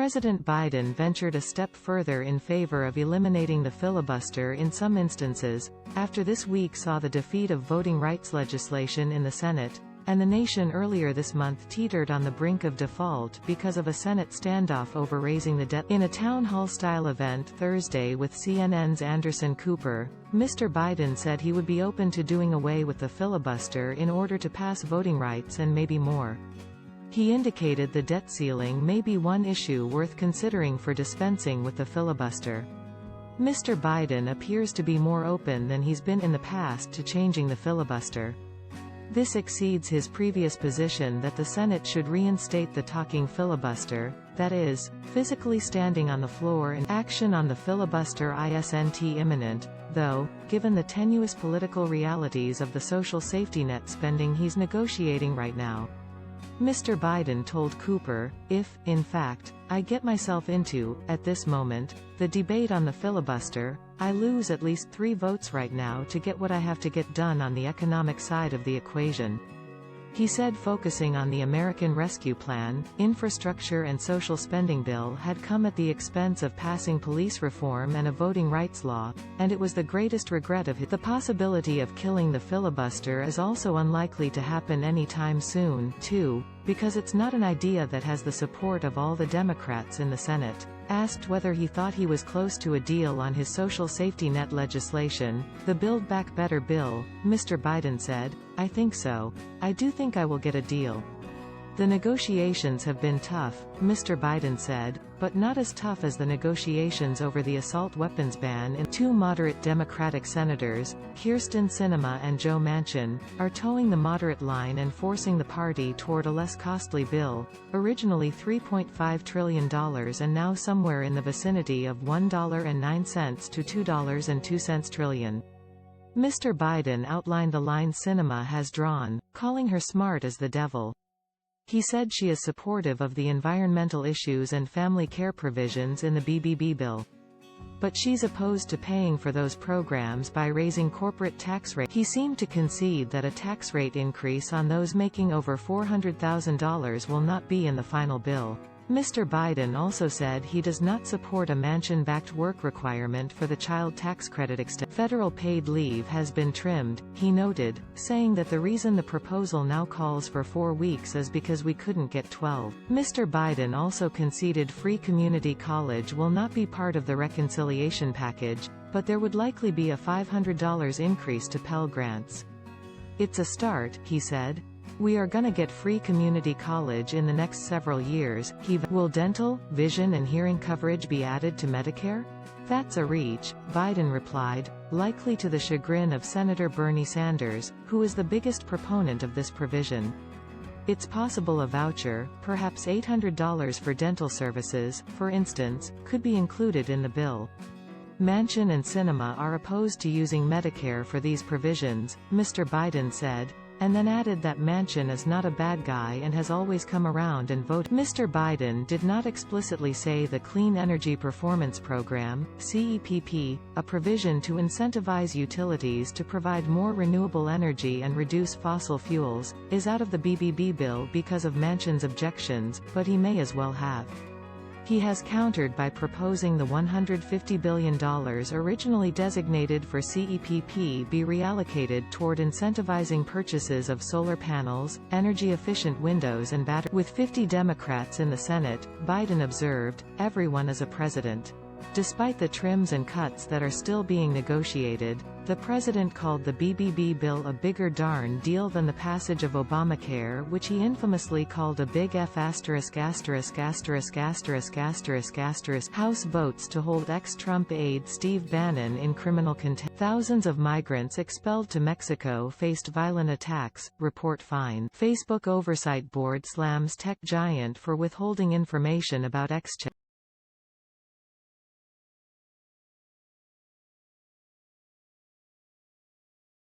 President Biden ventured a step further in favor of eliminating the filibuster in some instances, after this week saw the defeat of voting rights legislation in the Senate, and the nation earlier this month teetered on the brink of default because of a Senate standoff over raising the debt. In a town hall-style event Thursday with CNN's Anderson Cooper, Mr. Biden said he would be open to doing away with the filibuster in order to pass voting rights and maybe more. He indicated the debt ceiling may be one issue worth considering for dispensing with the filibuster. Mr. Biden appears to be more open than he's been in the past to changing the filibuster. This exceeds his previous position that the Senate should reinstate the talking filibuster, that is, physically standing on the floor, and action on the filibuster isn't imminent, though, given the tenuous political realities of the social safety net spending he's negotiating right now. Mr. Biden told Cooper, "If, in fact, I get myself into, at this moment, the debate on the filibuster, I lose at least 3 votes right now to get what I have to get done on the economic side of the equation." He said focusing on the American Rescue Plan, infrastructure and social spending bill had come at the expense of passing police reform and a voting rights law, and it was the greatest regret of his. The possibility of killing the filibuster is also unlikely to happen anytime soon, too, because it's not an idea that has the support of all the Democrats in the Senate. Asked whether he thought he was close to a deal on his social safety net legislation, the Build Back Better bill, Mr. Biden said, "I think so. I do think I will get a deal." The negotiations have been tough, Mr. Biden said, but not as tough as the negotiations over the assault weapons ban. And 2 moderate Democratic senators, Kyrsten Sinema and Joe Manchin, are towing the moderate line and forcing the party toward a less costly bill, originally $3.5 trillion and now somewhere in the vicinity of $1.09 to $2.02 trillion. Mr. Biden outlined the line Sinema has drawn, calling her smart as the devil. He said she is supportive of the environmental issues and family care provisions in the BBB bill. But she's opposed to paying for those programs by raising corporate tax rates. He seemed to concede that a tax rate increase on those making over $400,000 will not be in the final bill. Mr. Biden also said he does not support a Manchin-backed work requirement for the child tax credit extension. Federal paid leave has been trimmed, he noted, saying that the reason the proposal now calls for 4 weeks is because we couldn't get 12. Mr. Biden also conceded free community college will not be part of the reconciliation package, but there would likely be a $500 increase to Pell Grants. "It's a start," he said. "We are gonna get free community college in the next several years." Will dental, vision and hearing coverage be added to Medicare? That's a reach, Biden replied, likely to the chagrin of Senator Bernie Sanders, who is the biggest proponent of this provision. It's possible a voucher, perhaps $800 for dental services, for instance, could be included in the bill. Manchin and Sinema are opposed to using Medicare for these provisions, Mr. Biden said, and then added that Manchin is not a bad guy and has always come around and voted. Mr. Biden did not explicitly say the Clean Energy Performance Program, CEPP, a provision to incentivize utilities to provide more renewable energy and reduce fossil fuels, is out of the BBB bill because of Manchin's objections, but he may as well have. He has countered by proposing the $150 billion originally designated for CEPP be reallocated toward incentivizing purchases of solar panels, energy-efficient windows and batteries. With 50 Democrats in the Senate, Biden observed, "Everyone is a president." Despite the trims and cuts that are still being negotiated, the president called the BBB bill a bigger darn deal than the passage of Obamacare, which he infamously called a big F*****************. House votes to hold ex-Trump aide Steve Bannon in criminal contempt. Thousands of migrants expelled to Mexico faced violent attacks, report fine. Facebook oversight board slams tech giant for withholding information about ex-Chat.